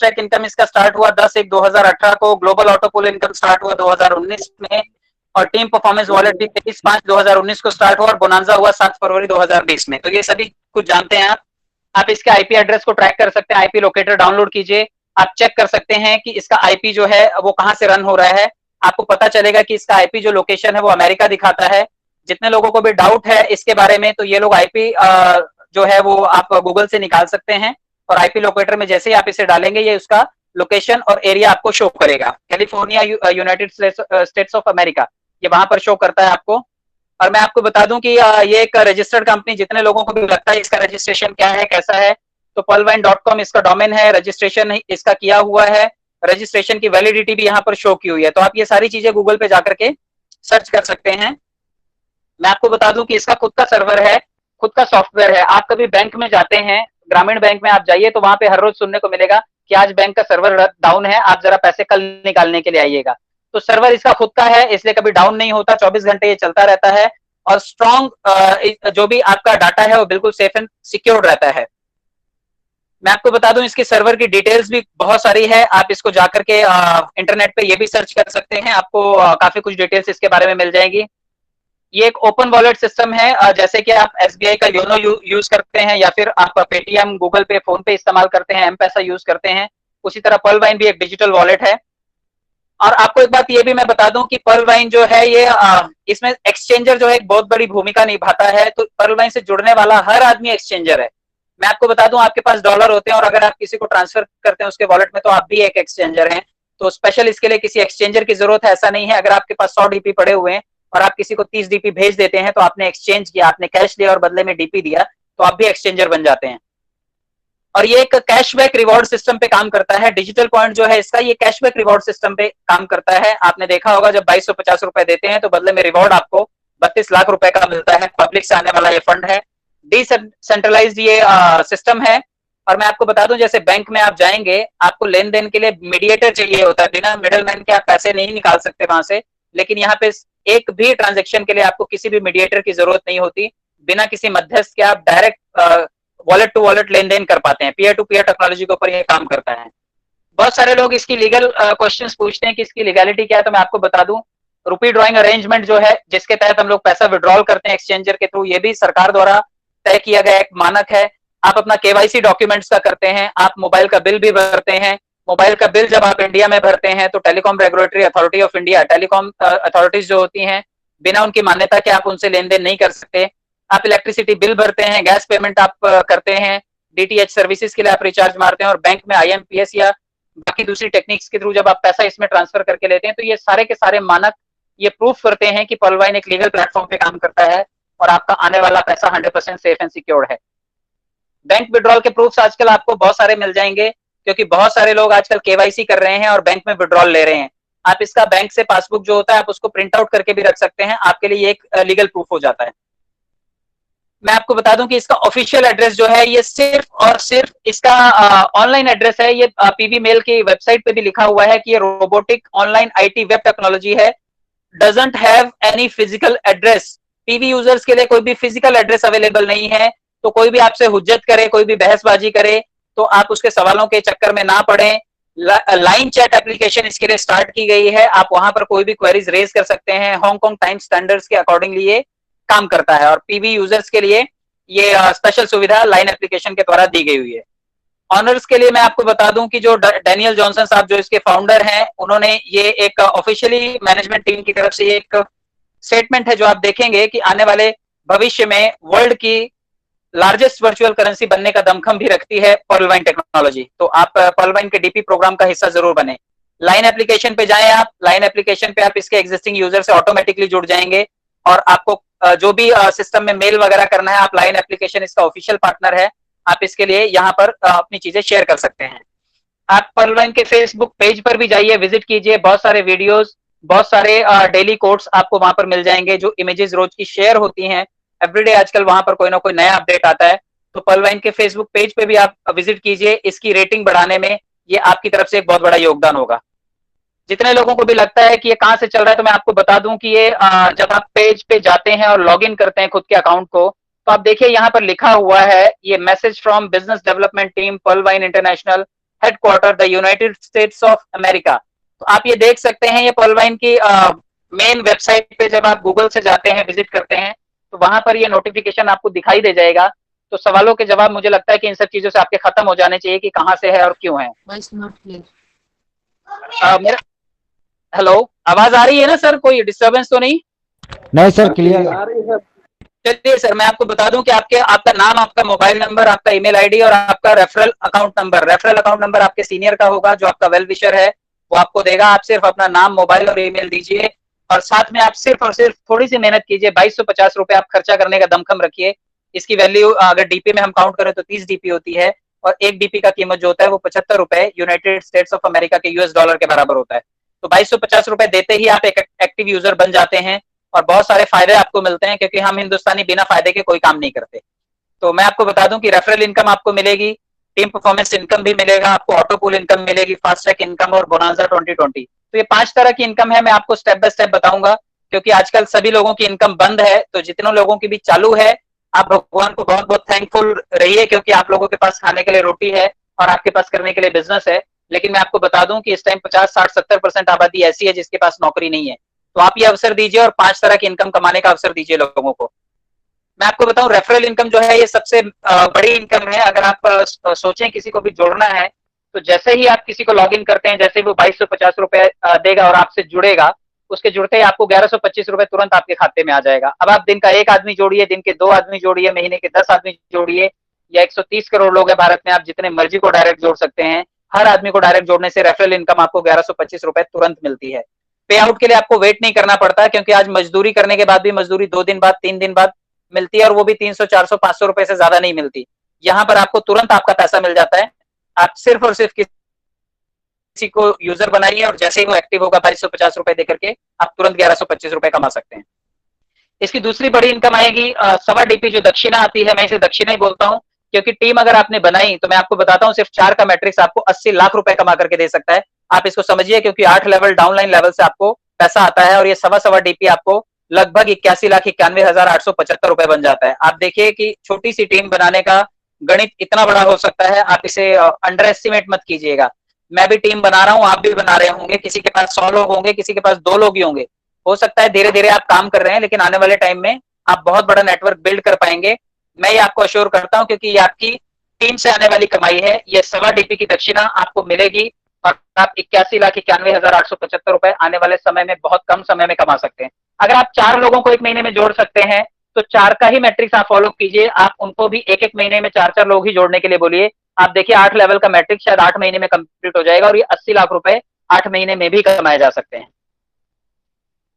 Fastrack income इसका start हुआ 10/1/2018 को, global auto pool income start हुआ 2019 में, और टीम परफॉर्मेंस वॉलेट भी 23/5/2019 को स्टार्ट हुआ और बोनांजा हुआ 7 फरवरी 2020 में। तो ये सभी कुछ जानते हैं आप इसके आईपी एड्रेस को ट्रैक कर सकते हैं, आईपी लोकेटर डाउनलोड कीजिए, आप चेक कर सकते हैं कि इसका आईपी जो है वो कहां से रन हो रहा है। आपको पता चलेगा कि इसका आईपी जो लोकेशन है वो अमेरिका दिखाता है। जितने लोगों को भी डाउट है इसके बारे में तो ये लोग आईपी जो है वो आप गूगल से निकाल सकते हैं, और आईपी लोकेटर में जैसे ही आप इसे डालेंगे ये उसका लोकेशन और एरिया आपको शो करेगा। California, United states of America, ये वहां पर शो करता है आपको। और मैं आपको बता दूं कि ये एक रजिस्टर्ड कंपनी, जितने लोगों को भी लगता है इसका रजिस्ट्रेशन क्या है कैसा है, तो pearlvine.com इसका डोमेन है, रजिस्ट्रेशन इसका किया हुआ है, रजिस्ट्रेशन की वैलिडिटी भी यहाँ पर शो की हुई है। तो आप ये सारी चीजें गूगल पे जाकर के सर्च कर सकते हैं। मैं आपको बता दूं कि इसका खुद का सर्वर है, खुद का सॉफ्टवेयर है। आप कभी बैंक में जाते हैं, ग्रामीण बैंक में आप जाइए तो वहां पे हर रोज सुनने को मिलेगा कि आज बैंक का सर्वर डाउन है, आप जरा पैसे कल निकालने के लिए आइएगा। तो सर्वर इसका खुद का है, इसलिए कभी डाउन नहीं होता, 24 घंटे ये चलता रहता है, और स्ट्रॉन्ग जो भी आपका डाटा है वो बिल्कुल सेफ एंड सिक्योर रहता है। मैं आपको बता दूं इसके सर्वर की डिटेल्स भी बहुत सारी है, आप इसको जाकर के इंटरनेट पे ये भी सर्च कर सकते हैं, आपको काफी कुछ डिटेल्स इसके बारे में मिल जाएगी। ये एक ओपन वॉलेट सिस्टम है, जैसे कि आप एसबीआई का योनो यूज करते हैं, या फिर आप पेटीएम, गूगल पे, फोन पे इस्तेमाल करते हैं, एम पैसा यूज करते हैं, उसी तरह pearlvine भी एक डिजिटल वॉलेट है। और आपको एक बात ये भी मैं बता दूं कि pearlvine जो है ये इसमें एक्सचेंजर जो है एक बहुत बड़ी भूमिका निभाता है। तो pearlvine से जुड़ने वाला हर आदमी एक्सचेंजर है। मैं आपको बता दूं, आपके पास डॉलर होते हैं और अगर आप किसी को ट्रांसफर करते हैं उसके वॉलेट में, तो आप भी एक एक्सचेंजर हैं। तो स्पेशल इसके लिए किसी एक्सचेंजर की जरूरत है ऐसा नहीं है। अगर आपके पास 100 डीपी पड़े हुए हैं और आप किसी को 30 डीपी भेज देते हैं, तो आपने एक्सचेंज किया, आपने कैश लिया और बदले में डीपी दिया, तो आप भी एक्सचेंजर बन जाते हैं। और ये एक कैशबैक रिवॉर्ड सिस्टम पे काम करता है। डिजिटल पॉइंट जो है इसका, ये कैशबैक रिवॉर्ड सिस्टम पे काम करता है। आपने देखा होगा जब 2250 रुपए देते हैं तो बदले में रिवॉर्ड आपको 32 लाख रुपए का मिलता है। पब्लिक से आने वाला ये फंड है, डिसेंट्रलाइज्ड ये सिस्टम है। और मैं आपको बता दूं, जैसे बैंक में आप जाएंगे, आपको लेन देन के लिए मीडिएटर चाहिए होता है, बिना मिडल मैन के आप पैसे नहीं निकाल सकते वहां से। लेकिन यहाँ पे एक भी ट्रांजेक्शन के लिए आपको किसी भी मीडिएटर की जरूरत नहीं होती, बिना किसी मध्यस्थ के आप डायरेक्ट वॉलेट टू वॉलेट लेन देन कर पाते हैं। पीयर टू पीयर टेक्नोलॉजी के ऊपर ये काम करता है। बहुत सारे लोग इसकी लीगल क्वेश्चंस पूछते हैं कि इसकी लीगैलिटी क्या है, तो मैं आपको बता दूं, रुपी ड्रॉइंग अरेंजमेंट जो है, जिसके तहत हम लोग पैसा विड्रॉल करते हैं एक्सचेंजर के थ्रू, ये भी सरकार द्वारा तय किया गया एक मानक है। आप अपना केवाईसी डॉक्यूमेंट्स का करते हैं, आप मोबाइल का बिल भी भरते हैं। मोबाइल का बिल जब आप इंडिया में भरते हैं तो telecom regulatory authority of India, telecom authorities जो होती हैं, बिना उनकी मान्यता के आप उनसे लेन देन नहीं कर सकते। आप इलेक्ट्रिसिटी बिल भरते हैं, गैस पेमेंट आप करते हैं, डीटीएच सर्विसेज के लिए आप रिचार्ज मारते हैं, और बैंक में आईएमपीएस या बाकी दूसरी टेक्निक्स के थ्रू जब आप पैसा इसमें ट्रांसफर करके लेते हैं, तो ये सारे के सारे मानक ये प्रूफ करते हैं कि pearlvine एक लीगल प्लेटफॉर्म पे काम करता है और आपका आने वाला पैसा 100% सेफ एंड सिक्योर्ड है। बैंक विड्रॉल के प्रूफ्स आजकल आपको बहुत सारे मिल जाएंगे, क्योंकि बहुत सारे लोग आजकल केवाईसी कर रहे हैं और बैंक में विड्रॉल ले रहे हैं। आप इसका बैंक से पासबुक जो होता है आप उसको प्रिंट आउट करके भी रख सकते हैं, आपके लिए एक लीगल प्रूफ हो जाता है। मैं आपको बता दूं कि इसका ऑफिशियल एड्रेस जो है ये सिर्फ और सिर्फ इसका ऑनलाइन एड्रेस है। ये पीवी मेल की वेबसाइट पे भी लिखा हुआ है कि ये robotic online IT web technology है, doesn't have any physical address. PV users के लिए कोई भी फिजिकल एड्रेस अवेलेबल नहीं है। तो कोई भी आपसे हुज्जत करे, कोई भी बहसबाजी करे, तो आप उसके सवालों के चक्कर में ना पड़े। लाइन चैट एप्लीकेशन इसके लिए स्टार्ट की गई है, आप वहां पर कोई भी क्वेरीज रेज कर सकते हैं। हांगकांग टाइम स्टैंडर्ड्स के अकॉर्डिंगली ये काम करता है, और पीवी यूजर्स के लिए ये स्पेशल सुविधा लाइन एप्लीकेशन के द्वारा दी गई हुई है। ऑनर्स के लिए मैं आपको बता दूं कि जो डैनियल जॉनसन साहब जो इसके फाउंडर हैं, उन्होंने ये एक ऑफिशियली मैनेजमेंट टीम की तरफ से एक स्टेटमेंट है जो आप देखेंगे कि आने वाले भविष्य में वर्ल्ड की लार्जेस्ट वर्चुअल करेंसी बनने का दमखम भी रखती है pearlvine टेक्नोलॉजी। तो आप pearlvine के डीपी प्रोग्राम का हिस्सा जरूर बने। लाइन एप्लीकेशन पे जाएं, आप लाइन एप्लीकेशन पे आप इसके एग्जिस्टिंग यूजर से ऑटोमेटिकली जुड़ जाएंगे, और आपको जो भी सिस्टम में मेल वगैरह करना है, आप लाइन एप्लीकेशन इसका ऑफिशियल पार्टनर है, आप इसके लिए यहाँ पर अपनी चीजें शेयर कर सकते हैं। आप pearlvine के फेसबुक पेज पर भी जाइए, विजिट कीजिए, बहुत सारे वीडियोस, बहुत सारे डेली कोट्स आपको वहां पर मिल जाएंगे, जो इमेजेस रोज की शेयर होती हैं एवरीडे। आजकल वहां पर कोई ना कोई नया अपडेट आता है, तो pearlvine के फेसबुक पेज पे भी आप विजिट कीजिए। इसकी रेटिंग बढ़ाने में ये आपकी तरफ से एक बहुत बड़ा योगदान होगा। जितने लोगों को भी लगता है कि ये कहां से चल रहा है, तो मैं आपको बता दूं कि ये जब आप पेज पे जाते हैं और लॉग इन करते हैं खुद के अकाउंट को, तो आप देखिए यहाँ पर लिखा हुआ है, ये message from business development team pearlvine international headquarter the United states of America. तो आप ये देख सकते हैं, ये पॉलवाइन की मेन वेबसाइट पे जब आप गूगल से जाते हैं, विजिट करते हैं, तो वहां पर ये नोटिफिकेशन आपको दिखाई दे जाएगा। तो सवालों के जवाब मुझे लगता है कि इन सब चीजों से आपके खत्म हो जाने चाहिए कि कहाँ से है और क्यों है। मेरा हेलो, आवाज आ रही है ना सर? कोई डिस्टर्बेंस तो नहीं? नहीं सर, क्लियर। चलिए सर, मैं आपको बता दूं कि आपका नाम, आपका मोबाइल नंबर, आपका ईमेल आईडी और आपका रेफरल अकाउंट नंबर आपके सीनियर का होगा, जो आपका वेल विशर है वो आपको देगा। आप सिर्फ अपना नाम, मोबाइल और ईमेल दीजिए, और साथ में आप सिर्फ और सिर्फ थोड़ी सी मेहनत कीजिए। 2250 रुपए आप खर्चा करने का दमखम रखिए। इसकी वैल्यू अगर डीपी में हम काउंट करें तो 30 डीपी होती है, और एक डीपी का कीमत जो होता है वो 75 रुपए यूनाइटेड स्टेट्स ऑफ अमेरिका के यूएस डॉलर के बराबर होता है। तो 2250 रुपए देते ही आप एक एक्टिव यूजर बन जाते हैं, और बहुत सारे फायदे आपको मिलते हैं, क्योंकि हम हिंदुस्तानी बिना फायदे के कोई काम नहीं करते। तो मैं आपको बता दूं कि रेफरल इनकम आपको मिलेगी, टीम परफॉर्मेंस इनकम भी मिलेगा, आपको ऑटो पूल इनकम मिलेगी, फास्ट ट्रैक इनकम और बोनांजा 2020। तो ये 5 तरह की इनकम है। मैं आपको स्टेप बाय स्टेप बताऊंगा, क्योंकि आजकल सभी लोगों की इनकम बंद है। तो जितने लोगों की भी चालू है, आप भगवान को बहुत बहुत थैंकफुल रहिए, क्योंकि आप लोगों के पास खाने के लिए रोटी है और आपके पास करने के लिए बिजनेस है। लेकिन मैं आपको बता दूं कि इस टाइम 50-60-70% आबादी ऐसी है जिसके पास नौकरी नहीं है। तो आप ये अवसर दीजिए और 5 तरह की इनकम कमाने का अवसर दीजिए लोगों को। मैं आपको बताऊं, रेफरल इनकम जो है ये सबसे बड़ी इनकम है। अगर आप सोचें किसी को भी जोड़ना है, तो जैसे ही आप किसी को लॉग इन करते हैं, जैसे ही वो 2250 रुपए देगा और आपसे जुड़ेगा, उसके जुड़ते ही आपको 1125 रुपए तुरंत आपके खाते में आ जाएगा। अब आप दिन का 1 आदमी जोड़िए, दिन के 2 आदमी जोड़िए, महीने के 10 आदमी जोड़िए, या 130 करोड़ लोग हैं भारत में, आप जितने मर्जी को डायरेक्ट जोड़ सकते हैं। हर आदमी को डायरेक्ट जोड़ने से रेफरल इनकम आपको 1125 रुपए तुरंत मिलती है। पे आउट के लिए आपको वेट नहीं करना पड़ता, क्योंकि आज मजदूरी करने के बाद भी मजदूरी 2 दिन बाद, 3 दिन बाद मिलती है, और वो भी 300, 400, 500 रुपए से ज्यादा नहीं मिलती। यहाँ पर आपको तुरंत आपका पैसा मिल जाता है। आप सिर्फ और सिर्फ किसी को यूजर बनाइए, और जैसे ही वो एक्टिव होगा 2250 रुपए देकर के आप तुरंत 1125 रुपए कमा सकते हैं। इसकी दूसरी बड़ी इनकम आएगी सवा डीपी, जो दक्षिणा आती है। मैं इसे दक्षिणा ही बोलता हूँ, क्योंकि टीम अगर आपने बनाई, तो मैं आपको बताता हूँ, सिर्फ 4 का मैट्रिक्स आपको 80 लाख रुपए कमा करके दे सकता है। आप इसको समझिए, क्योंकि 8 लेवल डाउनलाइन लेवल से आपको पैसा आता है, और ये सवा सवा डीपी आपको लगभग 81,91,875 रुपए बन जाता है। आप देखिए कि छोटी सी टीम बनाने का गणित इतना बड़ा हो सकता है। आप इसे अंडर एस्टिमेट मत कीजिएगा। मैं भी टीम बना रहा हूँ, आप भी बना रहे होंगे, किसी के पास 100 लोग होंगे, किसी के पास 2 लोग ही होंगे। हो सकता है धीरे धीरे आप काम कर रहे हैं, लेकिन आने वाले टाइम में आप बहुत बड़ा नेटवर्क बिल्ड कर पाएंगे। मैं ये आपको अश्योर करता हूं, क्योंकि ये आपकी टीम से आने वाली कमाई है। ये सवा डीपी की दक्षिणा आपको मिलेगी, और आप 81,91,875 रुपए आने वाले समय में बहुत कम समय में कमा सकते हैं। अगर आप 4 लोगों को 1 महीने में जोड़ सकते हैं, तो 4 का ही मैट्रिक्स आप फॉलो कीजिए। आप उनको भी 1-1 महीने में 4-4 लोग ही जोड़ने के लिए बोलिए। आप देखिए 8 लेवल का मैट्रिक्स शायद 8 महीने में कंप्लीट हो जाएगा, और ये 80 लाख रुपए 8 महीने में भी कमाए जा सकते हैं।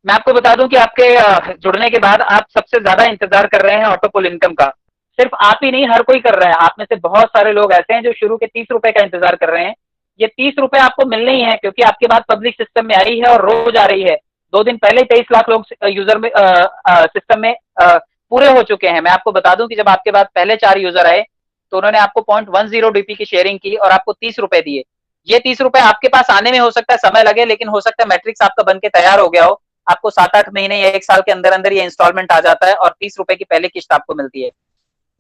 मैं आपको बता दूं कि आपके जुड़ने के बाद आप सबसे ज्यादा इंतजार कर रहे हैं ऑटो पुल इनकम का। सिर्फ आप ही नहीं, हर कोई कर रहा है। आप में से बहुत सारे लोग ऐसे हैं जो शुरू के 30 रुपए का इंतजार कर रहे हैं। ये 30 रुपए आपको मिलने ही है, क्योंकि आपके बात पब्लिक सिस्टम में आई है और रोज आ रही है। 2 दिन पहले 23 लाख लोग यूजर में सिस्टम में पूरे हो चुके हैं। मैं आपको बता दूं कि जब आपके बाद पहले 4 यूजर आए, तो उन्होंने आपको 0.10 डीपी की शेयरिंग की और आपको 30 रुपए दिए। ये 30 रुपए आपके पास आने में हो सकता है समय लगे, लेकिन हो सकता है मैट्रिक्स आपका बन के तैयार हो गया हो, आपको 7-8 महीने या 1 साल के अंदर अंदर ये इंस्टॉलमेंट आ जाता है, और 30 रुपए की पहली किस्त आपको मिलती है।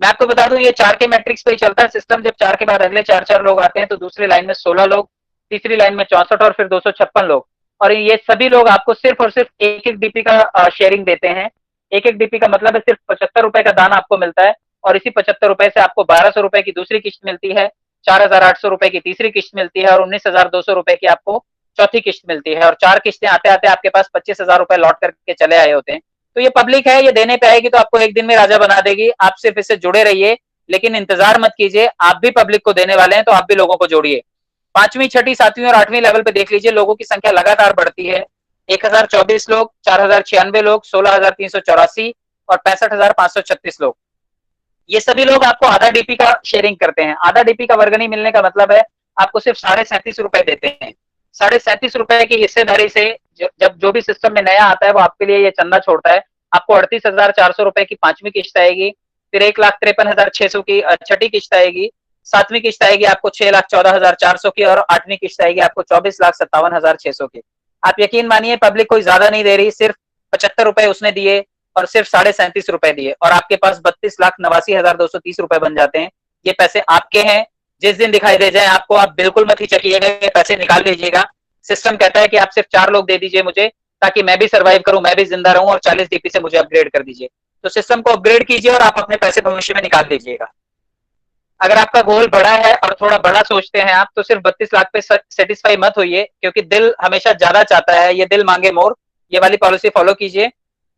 मैं आपको बता दूं, ये 4 के मैट्रिक्स पे ही चलता है सिस्टम। जब 4 के बाद अगले 4-4 लोग आते हैं, तो दूसरी लाइन में 16 लोग, तीसरी लाइन में 64, और फिर 256 लोग। और ये सभी लोग आपको सिर्फ और सिर्फ 1-1 डीपी का शेयरिंग देते हैं। 1-1 डीपी का मतलब है सिर्फ 75 रुपए का दान आपको मिलता है, और इसी 75 रुपए से आपको 1200 रुपए की दूसरी किस्त मिलती है, 4,800 रुपए की तीसरी किस्त मिलती है, और 19,200 रुपए की आपको चौथी किस्त मिलती है। और 4 किस्तें आते आते आपके पास 25,000 रुपए लौट करके चले आए होते हैं। तो ये पब्लिक है, ये देने पे आएगी तो आपको एक दिन में राजा बना देगी। आप सिर्फ इससे जुड़े रहिए, लेकिन इंतजार मत कीजिए। आप भी पब्लिक को देने वाले हैं, तो आप भी लोगों को जोड़िए। 5वीं, 6ठी, 7वीं और 8वीं लेवल पे देख लीजिए, लोगों की संख्या लगातार बढ़ती है। 1,024 लोग, 4,096 लोग, 16,384 और 65,536 लोग। ये सभी लोग आपको आधा डीपी का शेयरिंग करते हैं। आधा डीपी का वर्गनी मिलने का मतलब है आपको सिर्फ 37.5 रुपए देते हैं। 37.5 रुपए की हिस्सेदारी से जब जो भी सिस्टम में नया आता है, वो आपके लिए ये चंदा छोड़ता है। आपको 38,400 रुपए की 5वीं किस्त आएगी, फिर 1,53,600 की 6ठी किस्त आएगी, 7वीं किस्त आएगी आपको 6,14,400 की, और 8वीं किस्त आएगी आपको 24,57,600 की। आप यकीन मानिए, पब्लिक कोई ज्यादा नहीं दे रही, सिर्फ 75 रुपए उसने दिए और सिर्फ 37.5 रुपए दिए, और आपके पास 32,89,230 रुपए बन जाते हैं। ये पैसे आपके हैं, जिस दिन दिखाई दे जाए आपको, आप बिल्कुल मत हिचकिएगा, पैसे निकाल लीजिएगा। सिस्टम कहता है कि आप सिर्फ 4 लोग दे दीजिए मुझे, ताकि मैं भी सर्वाइव करूं, मैं भी जिंदा रहूं, और 40 डीपी से मुझे अपग्रेड कर दीजिए। तो सिस्टम को अपग्रेड कीजिए और आप अपने पैसे भविष्य में निकाल लीजिएगा। अगर आपका गोल बड़ा है और थोड़ा बड़ा सोचते हैं आप, तो सिर्फ 32 लाख पे सेटिस्फाई मत होइए, क्योंकि दिल हमेशा ज्यादा चाहता है, ये दिल मांगे मोर, ये वाली पॉलिसी फॉलो कीजिए।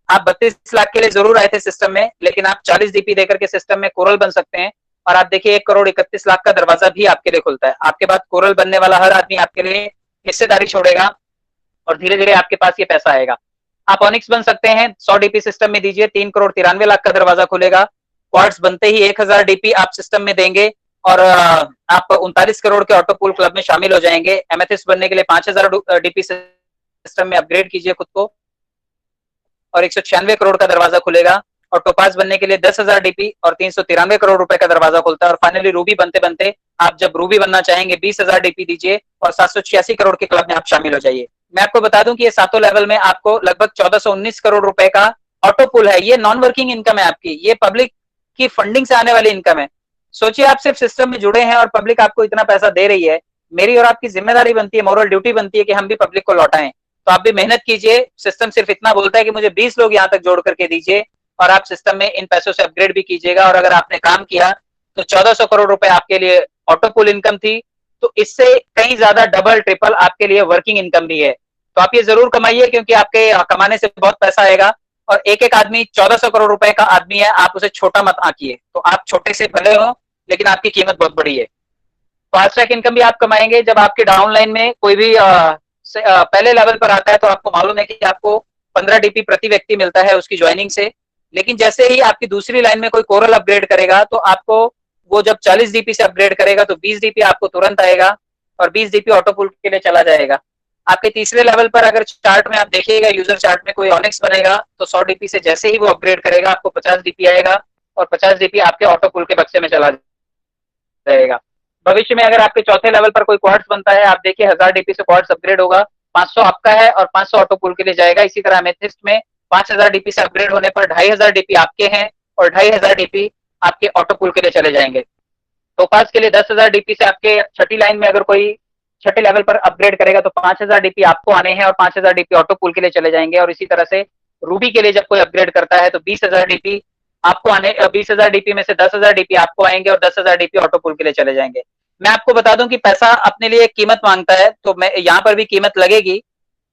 आप 32 लाख के लिए जरूर आए थे सिस्टम में, लेकिन आप 40 डीपी देकर के सिस्टम में कोरल बन सकते हैं। और आप देखिए 1 करोड़ 31 लाख का दरवाजा भी आपके लिए खुलता है। आपके बाद कोरल बनने वाला हर आदमी आपके लिए हिस्सेदारी छोड़ेगा, और धीरे धीरे आपके पास ये पैसा आएगा। आप ऑनिक्स बन सकते हैं, 100 डीपी सिस्टम में दीजिए, 3 करोड़ 93 लाख का दरवाजा खुलेगा। क्वार्ट्स बनते ही 1000 डीपी आप सिस्टम में देंगे, और आप 39 करोड़ के ऑटो पूल क्लब में शामिल हो जाएंगे। एमेथिस्ट बनने के लिए 5000 डीपी सिस्टम में अपग्रेड कीजिए खुद को, और 196 करोड़ का दरवाजा खुलेगा। और टोपाज बनने के लिए 10,000 डीपी और 393 करोड़ रुपए का दरवाजा खुलता है। और फाइनली रूबी बनते बनते आप जब रूबी बनना चाहेंगे 20,000 डीपी दीजिए, और 786 करोड़ के क्लब में आप शामिल हो जाइए। मैं आपको बता दूं कि ये सातों लेवल में आपको लगभग 1419 करोड़ रुपए का ऑटो पुल है। ये नॉन वर्किंग इनकम है आपकी, ये पब्लिक की फंडिंग से आने वाली इनकम है। सोचिए आप सिर्फ सिस्टम में जुड़े हैं और पब्लिक आपको इतना पैसा दे रही है। मेरी और आपकी जिम्मेदारी बनती है, मोरल ड्यूटी बनती है कि हम भी पब्लिक को लौटाएं। तो आप भी मेहनत कीजिए। सिस्टम सिर्फ इतना बोलता है कि मुझे 20 लोग यहाँ तक जोड़ करके दीजिए, और आप सिस्टम में इन पैसों से अपग्रेड भी कीजिएगा। और अगर आपने काम किया तो 1400 करोड़ रुपए आपके लिए ऑटो पुल इनकम थी, तो इससे कहीं ज्यादा डबल ट्रिपल आपके लिए वर्किंग इनकम भी है। तो आप ये जरूर कमाइए, क्योंकि आपके कमाने से बहुत पैसा आएगा। और एक एक आदमी 1400 करोड़ रुपए का आदमी है, आप उसे छोटा मत आंकिए। तो आप छोटे से भले हो, लेकिन आपकी कीमत बहुत बड़ी है। फास्ट ट्रैक इनकम भी आप कमाएंगे जब आपके डाउनलाइन में कोई भी पहले लेवल पर आता है। तो आपको मालूम है कि आपको 15 डीपी प्रति व्यक्ति मिलता है उसकी ज्वाइनिंग से। लेकिन जैसे ही आपकी दूसरी लाइन में कोई कोरल अपग्रेड करेगा, तो आपको वो जब 40 डीपी से अपग्रेड करेगा तो 20 डीपी आपको तुरंत आएगा, और 20 डीपी ऑटो पुल के लिए चला जाएगा। आपके तीसरे लेवल पर अगर चार्ट में आप देखिएगा, यूजर चार्ट में कोई ऑनिक्स बनेगा, तो 100 डीपी से जैसे ही वो अपग्रेड करेगा आपको 50 डीपी आएगा, और 50 डीपी आपके ऑटो पुल के बक्से में चला जाएगा। भविष्य में अगर आपके चौथे लेवल पर कोई क्वार्ट्स बनता है, आप देखिए 1000 डीपी से क्वार्ट्स अपग्रेड होगा, 500 आपका है और 500 ऑटो पुल के लिए जाएगा। इसी तरह एमेथिस्ट में 5000 डीपी से अपग्रेड होने पर 2500 डीपी आपके हैं, और 2500 डीपी आपके ऑटो पुल के लिए चले जाएंगे। टोपाज के लिए 10,000 डीपी से आपके छठी लाइन में अगर कोई छठे लेवल पर अपग्रेड करेगा, तो 5000 डीपी आपको आने हैं, और 5000 डीपी ऑटो पुल के लिए चले जाएंगे। और इसी तरह से रूबी के लिए जब कोई अपग्रेड करता है, तो 20,000 डीपी आपको आने, 20,000 डीपी में से 10,000 डीपी आपको आएंगे, और 10,000 डीपी ऑटो पुल के लिए चले जाएंगे। मैं आपको बता दूं कि पैसा अपने लिए कीमत मांगता है, तो मैं यहाँ पर भी कीमत लगेगी।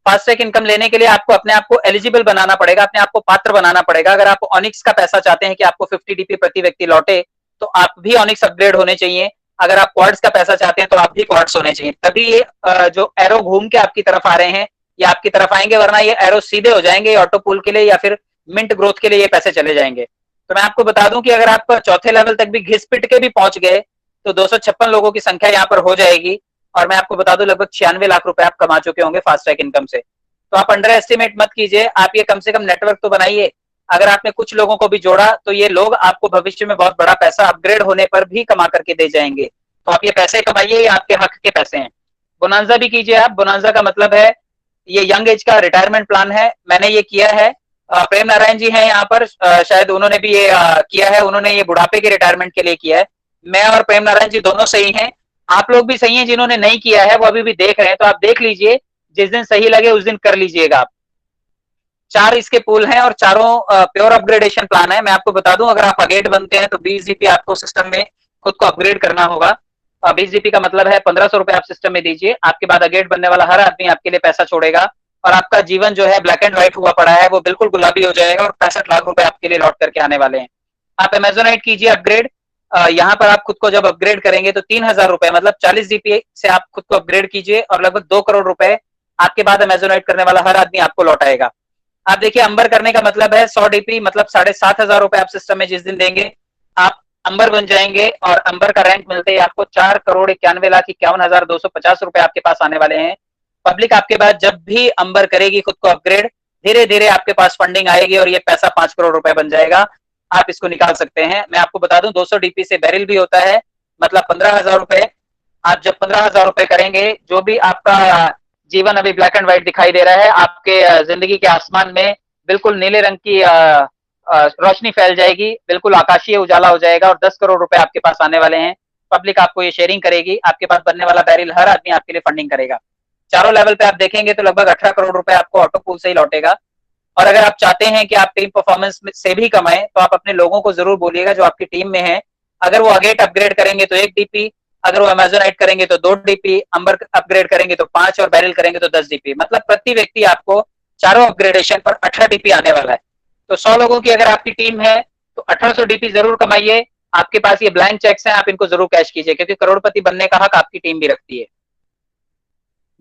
फास्ट ट्रैक इनकम लेने के लिए आपको अपने आप को एलिजिबल बनाना पड़ेगा, अपने आप को पात्र बनाना पड़ेगा। अगर आप ऑनिक्स का पैसा चाहते हैं कि आपको 50 डीपी प्रति व्यक्ति लौटे, तो आप भी ऑनिक्स अपग्रेड होने चाहिए। अगर आप क्वार्ट्स का पैसा चाहते हैं, तो आप भी क्वार्ट्स होने चाहिए। तभी ये जो एरो घूम के आपकी तरफ आ रहे हैं, ये आपकी तरफ आएंगे, वरना ये एरो सीधे हो जाएंगे ऑटो पुल के लिए या फिर मिंट ग्रोथ के लिए ये पैसे चले जाएंगे। तो मैं आपको बता दूं कि अगर आप चौथे लेवल तक भी घिस पिट के भी पहुंच गए, तो 256 लोगों की संख्या यहाँ पर हो जाएगी। और मैं आपको बता दूं लगभग 96 लाख रुपए आप कमा चुके होंगे फास्ट ट्रैक इनकम से। तो आप अंडर एस्टिमेट मत कीजिए, आप ये कम से कम नेटवर्क तो बनाइए। अगर आपने कुछ लोगों को भी जोड़ा, तो ये लोग आपको भविष्य में बहुत बड़ा पैसा अपग्रेड होने पर भी कमा करके दे जाएंगे। तो आप ये पैसे कमाइए, ये आपके हक के पैसे हैं। बोनांजा भी कीजिए आप। बोनांजा का मतलब है ये यंग एज का रिटायरमेंट प्लान है। मैंने ये किया है। प्रेम नारायण जी हैं यहाँ पर, शायद उन्होंने भी ये किया है। उन्होंने ये बुढ़ापे के रिटायरमेंट के लिए किया है। मैं और प्रेम नारायण जी दोनों सही हैं। आप लोग भी सही हैं। जिन्होंने नहीं किया है वो अभी भी देख रहे हैं, तो आप देख लीजिए, जिस दिन सही लगे उस दिन कर लीजिएगा आप। 4 इसके पूल हैं और चारों प्योर अपग्रेडेशन प्लान है। मैं आपको बता दूं, अगर आप अगेट बनते हैं तो 20 जीपी आपको सिस्टम में खुद को अपग्रेड करना होगा। 20 जीपी का मतलब है 1500 रुपए आप सिस्टम में दीजिए। आपके बाद अगेट बनने वाला हर आदमी आपके लिए पैसा छोड़ेगा, और आपका जीवन जो है ब्लैक एंड व्हाइट हुआ पड़ा है वो बिल्कुल गुलाबी हो जाएगा, और 65 लाख रुपए आपके लिए लौट करके आने वाले हैं। आप अमेजोनाइट कीजिए अपग्रेड। यहाँ पर आप खुद को जब अपग्रेड करेंगे तो 3000 रुपए मतलब 40 जीपी से आप खुद को अपग्रेड कीजिए, और लगभग 2 करोड़ रुपए आपके बाद अमेजोनाइट करने वाला हर आदमी आपको लौटाएगा। आप देखिए, अंबर करने का मतलब है 100 डीपी मतलब 7,500 रुपए आप सिस्टम में जिस दिन देंगे, आप अंबर बन जाएंगे। और अंबर का रैंक मिलते ही आपको 4,91,51,250 रुपए आपके पास आने वाले हैं। पब्लिक आपके बाद जब भी अंबर करेगी खुद को अपग्रेड, धीरे धीरे आपके पास फंडिंग आएगी, और ये पैसा 5 करोड़ रुपए बन जाएगा। आप इसको निकाल सकते हैं। मैं आपको बता दूं, 200 डीपी से बैरल भी होता है, मतलब 15,000 रुपए। आप जब 15,000 रुपए करेंगे, जो भी आपका जीवन अभी ब्लैक एंड व्हाइट दिखाई दे रहा है, आपके जिंदगी के आसमान में बिल्कुल नीले रंग की रोशनी फैल जाएगी, बिल्कुल आकाशीय उजाला हो जाएगा, और 10 करोड़ रुपए आपके पास आने वाले हैं। पब्लिक आपको ये शेयरिंग करेगी, आपके पास बनने वाला बैरल हर आदमी आपके लिए फंडिंग करेगा। चारों लेवल पे आप देखेंगे तो लगभग 18 करोड़ रुपए आपको ऑटो पूल से ही लौटेगा। और अगर आप चाहते हैं कि आप टीम परफॉर्मेंस से भी कमाएं तो आप अपने लोगों को जरूर बोलिएगा जो आपकी टीम में है, अगर वो अगेट अपग्रेड करेंगे तो 1 डीपी, अगर वो अमेजोनाइट करेंगे तो 2 डीपी, अंबर अपग्रेड करेंगे तो 5 और बैरल करेंगे तो 10 डीपी, मतलब प्रति व्यक्ति आपको चारों अपग्रेडेशन पर 18 डीपी आने वाला है। तो 100 लोगों की अगर आपकी टीम है तो 1800 डीपी जरूर कमाइए। आपके पास ये ब्लैंक चेक्स हैं, आप इनको जरूर कैश कीजिए, क्योंकि करोड़पति बनने का हक आपकी टीम भी रखती है।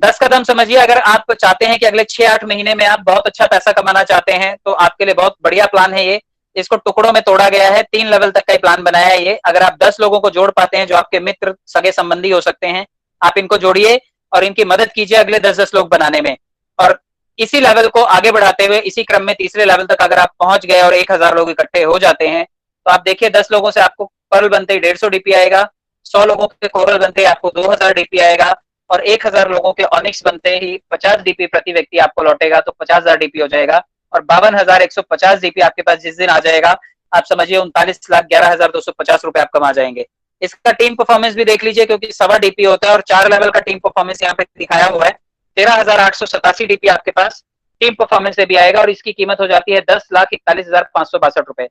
10 कदम समझिए, अगर आप चाहते हैं कि अगले 6-8 महीने में आप बहुत अच्छा पैसा कमाना चाहते हैं तो आपके लिए बहुत बढ़िया प्लान है ये। इसको टुकड़ों में तोड़ा गया है, 3 लेवल तक का प्लान बनाया है ये। अगर आप 10 लोगों को जोड़ पाते हैं जो आपके मित्र सगे संबंधी हो सकते हैं, आप इनको जोड़िए और इनकी मदद कीजिए अगले 10-10 लोग बनाने में। और इसी लेवल को आगे बढ़ाते हुए इसी क्रम में तीसरे लेवल तक अगर आप पहुंच गए और 1000 लोग इकट्ठे हो जाते हैं तो आप देखिए 10 लोगों से आपको पर्ल बनते ही 150 डीपी आएगा, 100 लोगों के कोरल बनते ही आपको 2000 डीपी आएगा, और 1000 लोगों के ऑनिक्स बनते ही 50 डीपी प्रति व्यक्ति आपको लौटेगा, तो 50,000 डीपी हो जाएगा। और 52,150 डीपी आपके पास जिस दिन आ जाएगा, आप समझिए 39,11,250 रुपए आप कमा जाएंगे। इसका टीम परफॉर्मेंस भी देख लीजिए, क्योंकि 1.25 डीपी होता है और 4 लेवल का टीम परफॉर्मेंस यहाँ पे दिखाया हुआ है। 13,887 डीपी आपके पास टीम परफॉर्मेंस से भी आएगा और इसकी कीमत हो जाती है 10,41,562 रुपए।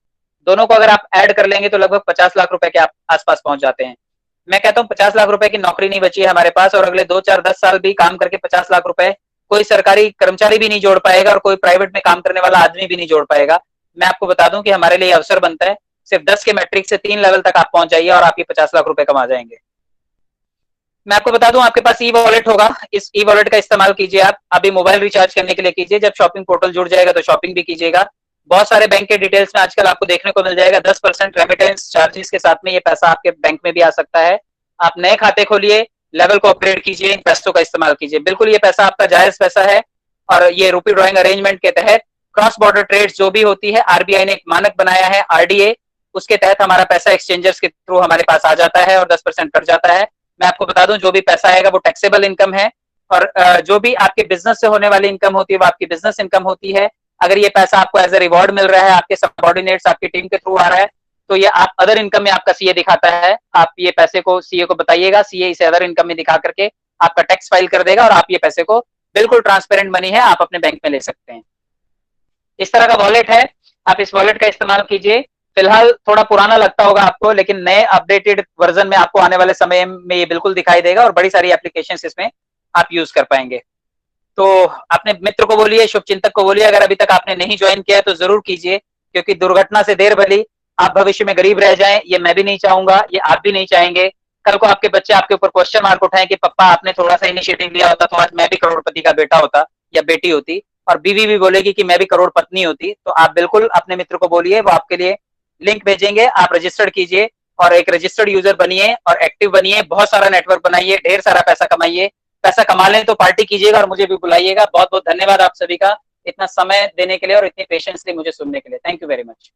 दोनों को अगर आप ऐड कर लेंगे तो लगभग 50 लाख रुपए के आप आसपास पहुंच जाते हैं। मैं कहता हूँ 50 लाख रुपए की नौकरी नहीं बची है हमारे पास, और अगले 2, 4, 10 साल भी काम करके 50 लाख रुपए कोई सरकारी कर्मचारी भी नहीं जोड़ पाएगा और कोई प्राइवेट में काम करने वाला आदमी भी नहीं जोड़ पाएगा। मैं आपको बता दूं कि हमारे लिए अवसर बनता है, सिर्फ 10 के मैट्रिक से 3 लेवल तक आप पहुंच जाइए और आप ये 50 लाख रुपए कमा जाएंगे। मैं आपको बता दूं आपके पास ई वॉलेट होगा, इस ई वॉलेट का इस्तेमाल कीजिए। आप अभी मोबाइल रिचार्ज करने के लिए कीजिए, जब शॉपिंग पोर्टल जुड़ जाएगा तो शॉपिंग भी कीजिएगा। बहुत सारे बैंक के डिटेल्स में आजकल आपको देखने को मिल जाएगा 10% रेमिटेंस चार्जेस के साथ में ये पैसा आपके बैंक में भी आ सकता है। आप नए खाते खोलिए, लेवल को अपग्रेड कीजिए, इन पैसों का इस्तेमाल कीजिए। बिल्कुल ये पैसा आपका जायज पैसा है और ये रूपी ड्रॉइंग अरेंजमेंट के तहत क्रॉस बॉर्डर ट्रेड्स जो भी होती है, आरबीआई ने एक मानक बनाया है आरडीए, उसके तहत हमारा पैसा एक्सचेंजर्स के थ्रू हमारे पास आ जाता है और 10% कट जाता है। मैं आपको बता दूं जो भी पैसा आएगा वो टैक्सेबल इनकम है, और जो भी आपके बिजनेस से होने वाली इनकम होती है वो आपकी बिजनेस इनकम होती है। अगर ये पैसा आपको एज ए रिवॉर्ड मिल रहा है, आपके सबऑर्डिनेट्स आपकी टीम के थ्रू आ रहा है, तो ये आप अदर इनकम में आपका सीए दिखाता है। आप ये पैसे को सीए को बताइएगा, सीए इसे अदर इनकम में दिखा करके आपका टैक्स फाइल कर देगा और आप ये पैसे को, बिल्कुल ट्रांसपेरेंट मनी है, आप अपने बैंक में ले सकते हैं। इस तरह का वॉलेट है, आप इस वॉलेट का इस्तेमाल कीजिए। फिलहाल थोड़ा पुराना लगता होगा आपको, लेकिन नए अपडेटेड वर्जन में आपको आने वाले समय में ये बिल्कुल दिखाई देगा और बड़ी सारी एप्लीकेशन इसमें आप यूज कर पाएंगे। तो अपने मित्र को बोलिए, शुभचिंतक को बोलिए, अगर अभी तक आपने नहीं ज्वाइन किया है तो जरूर कीजिए, क्योंकि दुर्घटना से देर भली, आप भविष्य में गरीब रह जाएं ये मैं भी नहीं चाहूंगा, ये आप भी नहीं चाहेंगे। कल को आपके बच्चे आपके ऊपर क्वेश्चन मार्क उठाएं कि पापा आपने थोड़ा सा इनिशिएटिव लिया होता तो आज मैं भी करोड़पति का बेटा होता या बेटी होती, और बीवी भी बोलेगी कि मैं भी करोड़ पत्नी होती। तो आप बिल्कुल अपने मित्र को बोलिए, वो आपके लिए लिंक भेजेंगे, आप रजिस्टर्ड कीजिए और एक रजिस्टर्ड यूजर बनिए और एक्टिव बनिए, बहुत सारा नेटवर्क बनाइए, ढेर सारा पैसा कमाइए। पैसा कमा लें तो पार्टी कीजिएगा और मुझे भी बुलाइएगा। बहुत बहुत धन्यवाद आप सभी का इतना समय देने के लिए और इतनी पेशेंसली मुझे सुनने के लिए। Thank you very much.